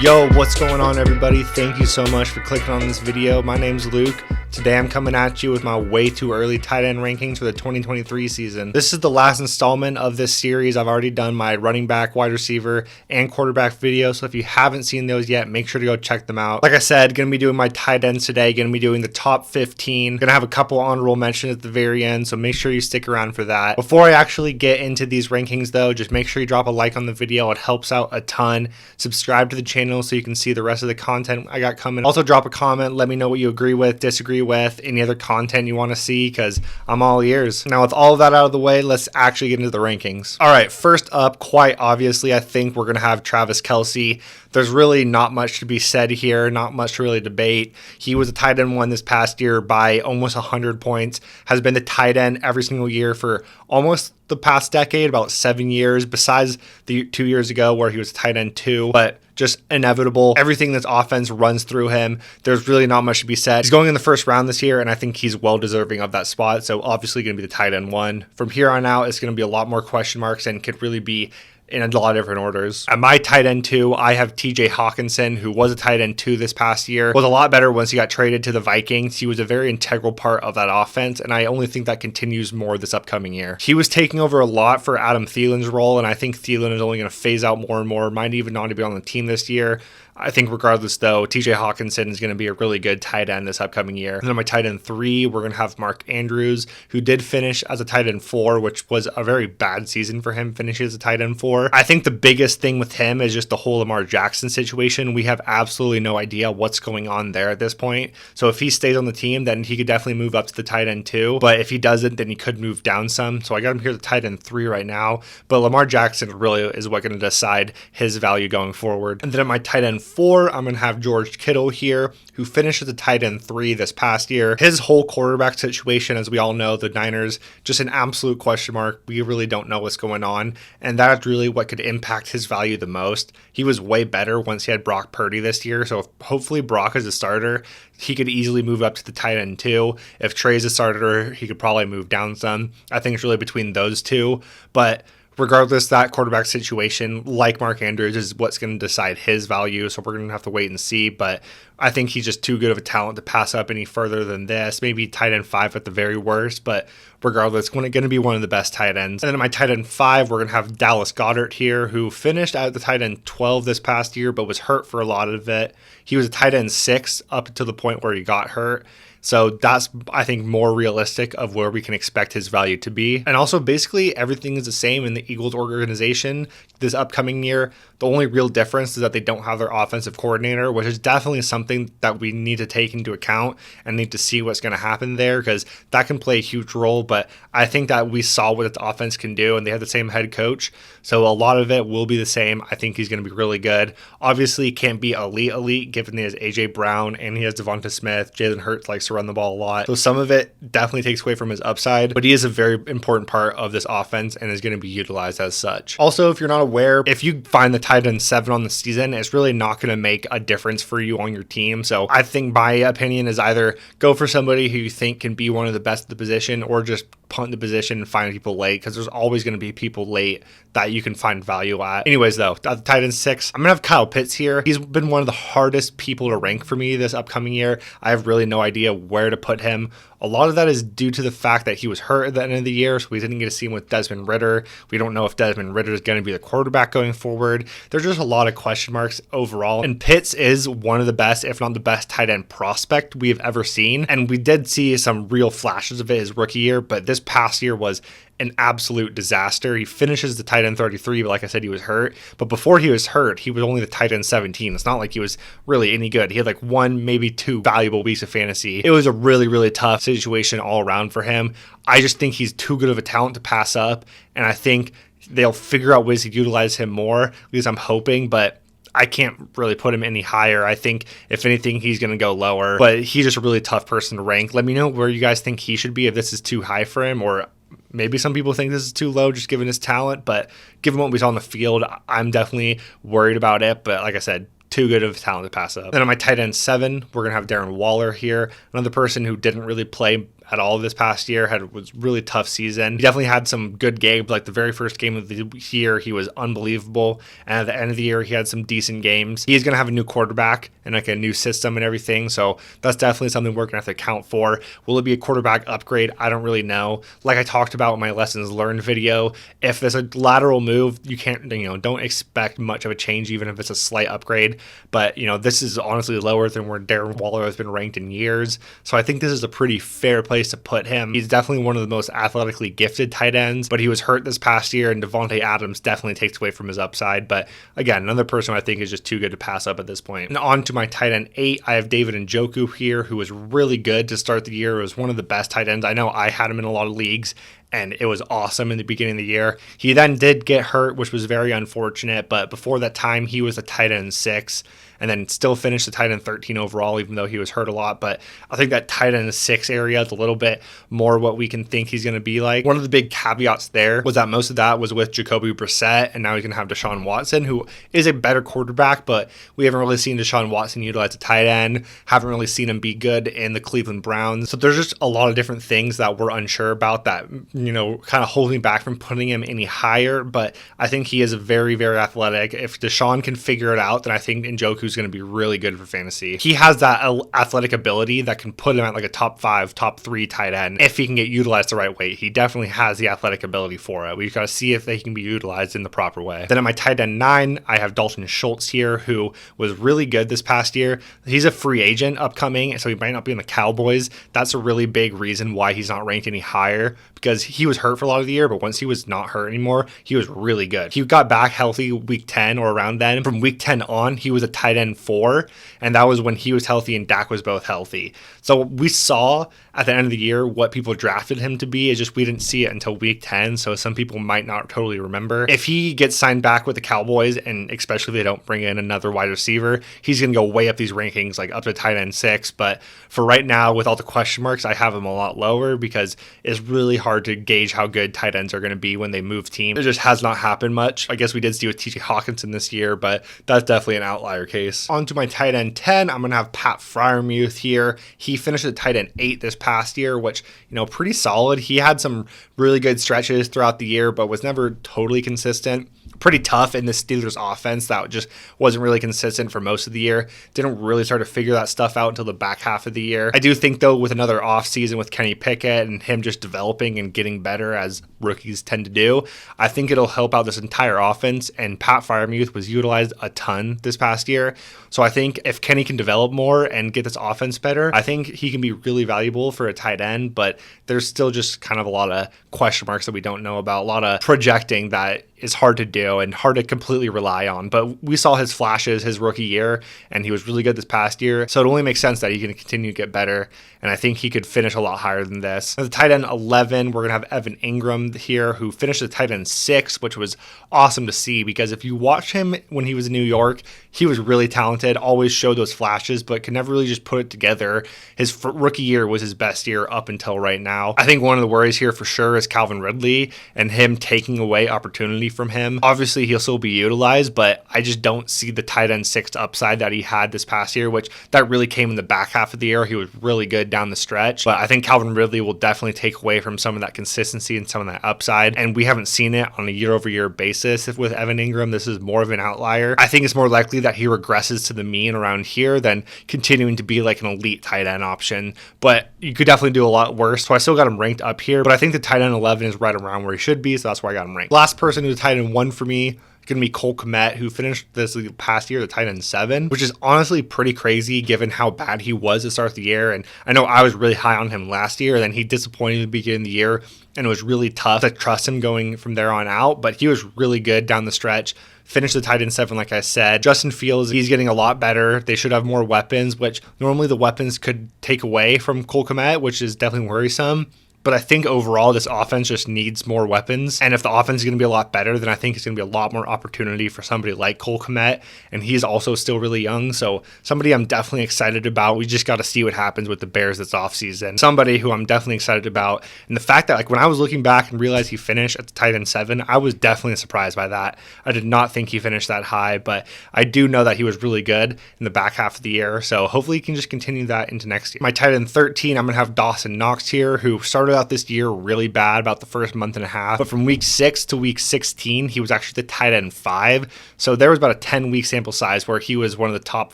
Yo, what's going on, everybody? Thank you so much for clicking on this video. My name's Luke. Today I'm coming at you with my way too early tight end rankings for the 2023 season. This is the last installment of this series. I've already done my running back, wide receiver, and quarterback video, so if you haven't seen those yet, make sure to go check them out. Like I said, gonna be doing my tight ends today, gonna be doing the top 15. Gonna have a couple honorable mentions at the very end, so make sure you stick around for that. Before I actually get into these rankings though, just make sure you drop a like on the video. It helps out a ton. Subscribe to the channel so you can see the rest of the content I got coming. Also drop a comment, let me know what you agree with, disagree with, any other content you want to see, because I'm all ears. Now with all of that out of the way, let's actually get into the rankings. All right, first up, quite obviously, I think we're going to have Travis Kelce. There's really not much to be said here, not much to really debate. He was a tight end one this past year by almost 100 points, has been the tight end every single year for almost the past decade, about 7 years, besides the 2 years ago where he was tight end 2, but just inevitable. Everything this offense runs through him. There's really not much to be said. He's going in the first round this year, and I think he's well deserving of that spot, so obviously going to be the tight end 1. From here on out, it's going to be a lot more question marks and could really be in a lot of different orders. At my tight end 2, I have TJ Hawkinson, who was a tight end 2 this past year. Was a lot better once he got traded to the Vikings. He was a very integral part of that offense, and I only think that continues more this upcoming year. He was taking over a lot for Adam Thielen's role, and I think Thielen is only going to phase out more and more. Might even not be on the team this year. I think regardless though, TJ Hawkinson is going to be a really good tight end this upcoming year. And then my tight end 3, we're going to have Mark Andrews, who did finish as a tight end 4, which was a very bad season for him, finishing as a tight end 4. I think the biggest thing with him is just the whole Lamar Jackson situation. We have absolutely no idea what's going on there at this point. So if he stays on the team, then he could definitely move up to the tight end 2. But if he doesn't, then he could move down some. So I got him here at the tight end 3 right now. But Lamar Jackson really is what going to decide his value going forward. And then at my tight end 4, I'm going to have George Kittle here, who finished as a tight end 3 this past year. His whole quarterback situation, as we all know, the Niners, just an absolute question mark. We really don't know what's going on, and that's really what could impact his value the most. He was way better once he had Brock Purdy this year, so if hopefully Brock is a starter, he could easily move up to the tight end 2. If Trey's a starter, he could probably move down some. I think it's really between those two, but regardless, that quarterback situation, like Mark Andrews, is what's going to decide his value, so we're going to have to wait and see, but I think he's just too good of a talent to pass up any further than this. Maybe tight end 5 at the very worst, but regardless, going to be one of the best tight ends. And then at my tight end 5, we're going to have Dallas Goedert here, who finished at the tight end 12 this past year, but was hurt for a lot of it. He was a tight end 6 up to the point where he got hurt. So that's, I think, more realistic of where we can expect his value to be. And also, basically, everything is the same in the Eagles organization this upcoming year. The only real difference is that they don't have their offensive coordinator, which is definitely something that we need to take into account and need to see what's going to happen there, because that can play a huge role. But I think that we saw what the offense can do, and they have the same head coach. So a lot of it will be the same. I think he's going to be really good. Obviously, can't be elite, given he has A.J. Brown and he has Devonta Smith. Jalen Hurts likes to run the ball a lot. So some of it definitely takes away from his upside, but he is a very important part of this offense and is going to be utilized as such. Also, if you're not aware, if you find the tight end 7 on the season, it's really not going to make a difference for you on your team. So I think my opinion is either go for somebody who you think can be one of the best at the position, or just punt the position and find people late, because there's always going to be people late that you can find value at. Anyways, though, at the tight end 6, I'm going to have Kyle Pitts here. He's been one of the hardest people to rank for me this upcoming year. I have really no idea where to put him. A lot of that is due to the fact that he was hurt at the end of the year, so we didn't get to see him with Desmond Ridder. We don't know if Desmond Ridder is going to be the quarterback going forward. There's just a lot of question marks overall, and Pitts is one of the best, if not the best, tight end prospect we have ever seen, and we did see some real flashes of it his rookie year, but this past year was an absolute disaster. He finishes the tight end 33, but like I said, he was hurt. But before he was hurt, he was only the tight end 17. It's not like he was really any good. He had like 1, maybe 2 valuable weeks of fantasy. It was a really, really tough situation all around for him. I just think he's too good of a talent to pass up, and I think they'll figure out ways to utilize him more. At least I'm hoping, but I can't really put him any higher. I think if anything, he's going to go lower, but he's just a really tough person to rank. Let me know where you guys think he should be, if this is too high for him, or maybe some people think this is too low just given his talent, but given what we saw on the field, I'm definitely worried about it. But like I said, too good of a talent to pass up. Then on my tight end 7, we're going to have Darren Waller here, another person who didn't really play at all this past year. Was really tough season. He definitely had some good games. Like the very first game of the year, he was unbelievable. And at the end of the year, he had some decent games. He's going to have a new quarterback and like a new system and everything. So that's definitely something we're going to have to account for. Will it be a quarterback upgrade? I don't really know. Like I talked about in my lessons learned video, if there's a lateral move, you can't, don't expect much of a change, even if it's a slight upgrade. But, this is honestly lower than where Darren Waller has been ranked in years. So I think this is a pretty fair place to put him. He's definitely one of the most athletically gifted tight ends, but he was hurt this past year, and Devontae Adams definitely takes away from his upside. But again, another person I think is just too good to pass up at this point. And on to my tight end 8, I have David Njoku here, who was really good to start the year. It was one of the best tight ends. I know I had him in a lot of leagues, and it was awesome in the beginning of the year. He then did get hurt, which was very unfortunate, but before that time, he was a tight end 6, and then still finished the tight end 13 overall, even though he was hurt a lot. But I think that tight end 6 area is a little bit more what we can think he's going to be like. One of the big caveats there was that most of that was with Jacoby Brissett, and now he's going to have Deshaun Watson, who is a better quarterback, but we haven't really seen Deshaun Watson utilize a tight end, haven't really seen him be good in the Cleveland Browns. So there's just a lot of different things that we're unsure about that, kind of holding back from putting him any higher. But I think he is very, very athletic. If Deshaun can figure it out, then I think Njoku is going to be really good for fantasy. He has that athletic ability that can put him at like a top 5, top 3 tight end if he can get utilized the right way. He definitely has the athletic ability for it. We've got to see if they can be utilized in the proper way. Then at my tight end 9, I have Dalton Schultz here, who was really good this past year. He's a free agent upcoming, so he might not be in the Cowboys. That's a really big reason why he's not ranked any higher, because he was hurt for a lot of the year, but once he was not hurt anymore, he was really good. He got back healthy week 10 or around then. From week 10 on, he was a tight end 4, and that was when he was healthy and Dak was both healthy. So we saw at the end of the year what people drafted him to be. It's just we didn't see it until week 10, so some people might not totally remember. If he gets signed back with the Cowboys, and especially if they don't bring in another wide receiver, he's going to go way up these rankings, like up to tight end 6. But for right now, with all the question marks, I have him a lot lower because it's really hard to gauge how good tight ends are going to be when they move teams. It just has not happened much. I guess we did see with TJ Hawkinson this year, but that's definitely an outlier case. On to my tight end 10, I'm going to have Pat Freiermuth here. He finished at tight end 8 this past year, which, pretty solid. He had some really good stretches throughout the year, but was never totally consistent. Pretty tough in the Steelers offense that just wasn't really consistent for most of the year. Didn't really start to figure that stuff out until the back half of the year. I do think, though, with another offseason with Kenny Pickett and him just developing and getting better as rookies tend to do, I think it'll help out this entire offense, and Pat Freiermuth was utilized a ton this past year. So I think if Kenny can develop more and get this offense better, I think he can be really valuable for a tight end, but there's still just kind of a lot of question marks that we don't know about, a lot of projecting that is hard to do and hard to completely rely on. But we saw his flashes his rookie year, and he was really good this past year. So it only makes sense that he can continue to get better, and I think he could finish a lot higher than this. At the tight end 11, we're going to have Evan Ingram here, who finished at tight end 6, which was awesome to see, because if you watch him when he was in New York, he was really talented, always showed those flashes, but could never really just put it together. His rookie year was his best year up until right now. I think one of the worries here for sure is Calvin Ridley and him taking away opportunity from him. Obviously, he'll still be utilized, but I just don't see the tight end 6 upside that he had this past year, which that really came in the back half of the year. He was really good down the stretch, but I think Calvin Ridley will definitely take away from some of that consistency and some of that upside, and we haven't seen it on a year-over-year basis. With Evan Ingram, this is more of an outlier. I think it's more likely that he regresses to the mean around here than continuing to be like an elite tight end option, but you could definitely do a lot worse. So I still got him ranked up here, but I think the tight end 11 is right around where he should be, so that's why I got him ranked. Last person who's tight end 1 for me, going to be Cole Kmet, who finished this past year the tight end 7, which is honestly pretty crazy given how bad he was to start the year. And I know I was really high on him last year, and then he disappointed at the beginning of the year, and it was really tough to trust him going from there on out, but he was really good down the stretch. Finished the tight end 7, like I said. Justin Fields, he's getting a lot better. They should have more weapons, which normally the weapons could take away from Cole Kmet, which is definitely worrisome. But I think overall this offense just needs more weapons. And if the offense is going to be a lot better, then I think it's going to be a lot more opportunity for somebody like Cole Kmet. And he's also still really young. So somebody I'm definitely excited about. We just got to see what happens with the Bears this offseason. Somebody who I'm definitely excited about. And the fact that like when I was looking back and realized he finished at the tight end 7, I was definitely surprised by that. I did not think he finished that high, but I do know that he was really good in the back half of the year. So hopefully he can just continue that into next year. My tight end 13, I'm going to have Dawson Knox here, who started out this year really bad about the first month and a half, but from week 6 to week 16 he was actually the tight end 5, so there was about a 10-week sample size where he was one of the top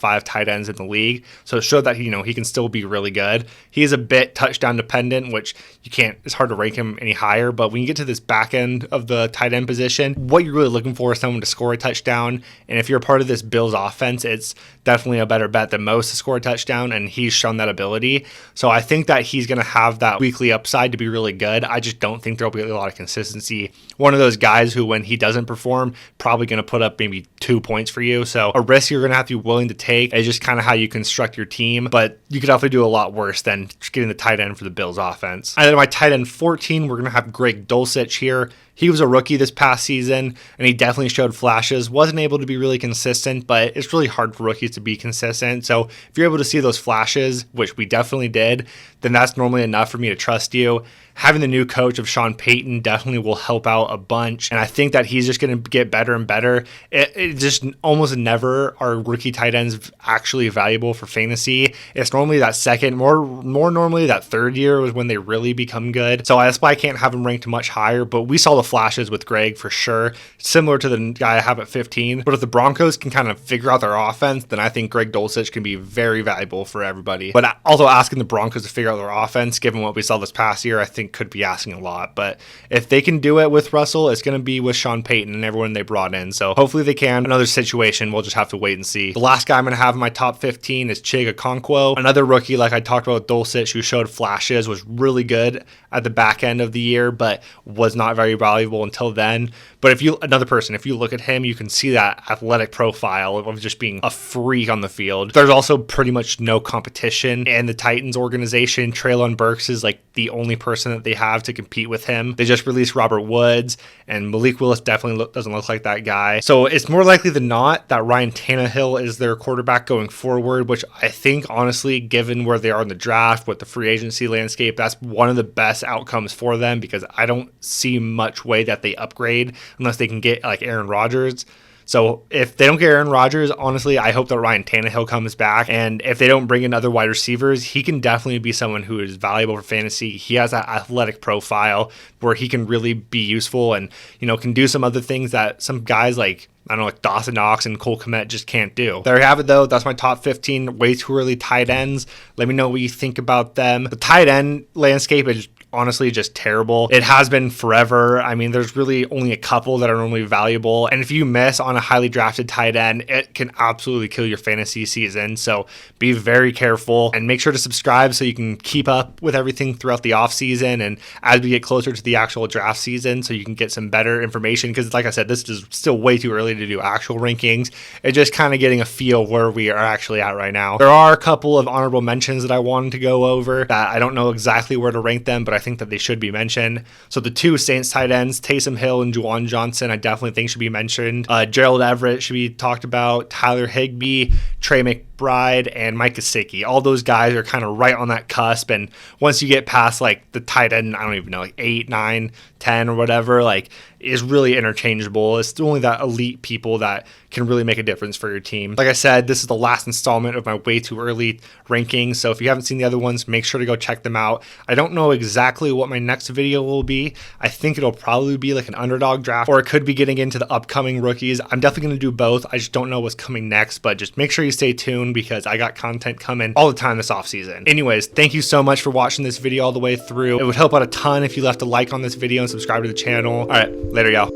5 tight ends in the league. So it showed that he can still be really good. He is a bit touchdown dependent, which it's hard to rank him any higher, but when you get to this back end of the tight end position, what you're really looking for is someone to score a touchdown. And if you're part of this Bills offense, it's definitely a better bet than most to score a touchdown, and he's shown that ability. So I think that he's going to have that weekly upside to be really good. I just don't think there'll be a lot of consistency. One of those guys who, when he doesn't perform, probably going to put up maybe 2 points for you. So a risk you're going to have to be willing to take is just kind of how you construct your team, but you could definitely do a lot worse than just getting the tight end for the Bills offense. And then my tight end 14, we're going to have Greg Dulcich here. He was a rookie this past season, and he definitely showed flashes. Wasn't able to be really consistent, but it's really hard for rookies to be consistent. So if you're able to see those flashes, which we definitely did, then that's normally enough for me to trust you. Having the new coach of Sean Payton definitely will help out a bunch, and I think that he's just going to get better and better. It just almost never are rookie tight ends actually valuable for fantasy. It's normally that second, more normally that third year was when they really become good. So that's why I can't have him ranked much higher, but we saw the flashes with Greg for sure, similar to the guy I have at 15. But if the Broncos can kind of figure out their offense, then I think Greg Dulcich can be very valuable for everybody. But also asking the Broncos to figure out their offense, given what we saw this past year, I think could be asking a lot. But if they can do it with Russell, it's going to be with Sean Payton and everyone they brought in. So hopefully they can. Another situation, we'll just have to wait and see. The last guy I'm going to have in my top 15 is Chig Okonkwo, another rookie like I talked about with Dulcich, who showed flashes, was really good at the back end of the year, but was not very valuable until then. But if you look at him, you can see that athletic profile of just being a freak on the field. There's also pretty much no competition in the Titans organization. Treylon Burks is like the only person that they have to compete with him. They just released Robert Woods, and Malik Willis definitely doesn't look like that guy. So it's more likely than not that Ryan Tannehill is their quarterback going forward, which I think, honestly, given where they are in the draft, with the free agency landscape, that's one of the best outcomes for them, because I don't see much way that they upgrade unless they can get like Aaron Rodgers. So if they don't get Aaron Rodgers, honestly, I hope that Ryan Tannehill comes back. And if they don't bring in other wide receivers, he can definitely be someone who is valuable for fantasy. He has that athletic profile where he can really be useful and, can do some other things that some guys like, I don't know, like Dawson Knox and Cole Kmet just can't do. There you have it, though. That's my top 15 way too early tight ends. Let me know what you think about them. The tight end landscape is honestly just terrible. It has been forever. I mean, there's really only a couple that are normally valuable. And if you miss on a highly drafted tight end, it can absolutely kill your fantasy season. So be very careful and make sure to subscribe so you can keep up with everything throughout the offseason and as we get closer to the actual draft season, so you can get some better information. Because like I said, this is still way too early to do actual rankings. It's just kind of getting a feel where we are actually at right now. There are a couple of honorable mentions that I wanted to go over that I don't know exactly where to rank them, but I think that they should be mentioned. So the 2 Saints tight ends, Taysom Hill and Juwan Johnson, I definitely think should be mentioned. Gerald Everett should be talked about. Tyler Higbee, Trey McBride, and Mike Gesicki. All those guys are kind of right on that cusp. And once you get past like the tight end, I don't even know, like 8, 9, 10 or whatever, like is really interchangeable. It's only that elite people that can really make a difference for your team. Like I said, this is the last installment of my way too early rankings. So if you haven't seen the other ones, make sure to go check them out. I don't know exactly what my next video will be. I think it'll probably be like an underdog draft, or it could be getting into the upcoming rookies. I'm definitely going to do both. I just don't know what's coming next, but just make sure you stay tuned because I got content coming all the time this offseason. Anyways, thank you so much for watching this video all the way through. It would help out a ton if you left a like on this video and subscribe to the channel. All right, later, y'all.